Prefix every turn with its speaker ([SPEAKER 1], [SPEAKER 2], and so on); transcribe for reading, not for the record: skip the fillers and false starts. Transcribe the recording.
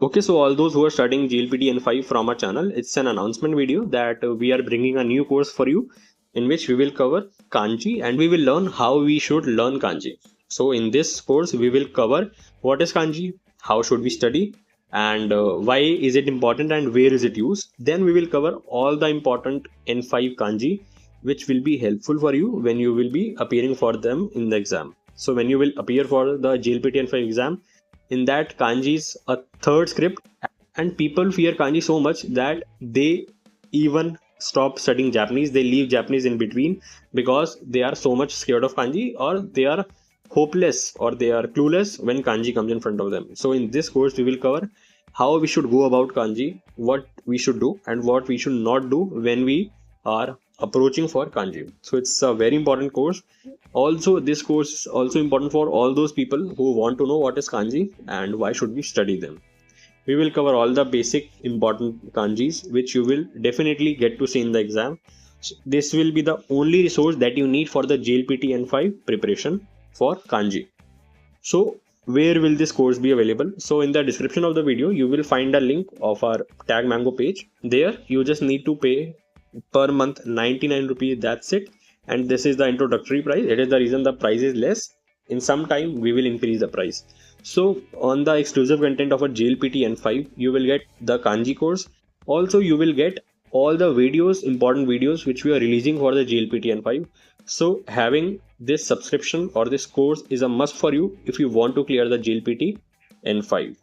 [SPEAKER 1] Okay, so all those who are studying JLPT N5 from our channel, it's an announcement video that we are bringing a new course for you in which we will cover Kanji and we will learn how we should learn Kanji. So in this course, we will cover what is Kanji, how should we study, and why is it important and where is it used. Then we will cover all the important N5 Kanji which will be helpful for you when you will be appearing for them in the exam. So when you will appear for the JLPT N5 exam, in that kanji is a third script, and people fear kanji so much that they even stop studying Japanese. They leave Japanese in between because they are so much scared of kanji, or they are hopeless, or they are clueless when kanji comes in front of them. So in this course we will cover how we should go about kanji, what we should do and what we should not do when we are approaching for kanji. So it's a very important course. Also, this course is also important for all those people who want to know what is kanji and why should we study them. We will cover all the basic important kanjis which you will definitely get to see in the exam. So this will be the only resource that you need for the JLPT N5 preparation for kanji. So where will this course be available? So in the description of the video you will find a link of our Tag Mango page. There you just need to pay per month 99 rupees, that's it. And this is the introductory price. It is the reason the price is less. In some time we will increase the price. So on the exclusive content of a JLPT N5 you will get the kanji course. Also you will get all the videos, important videos which we are releasing for the JLPT N5. So having this subscription or this course is a must for you if you want to clear the JLPT N5.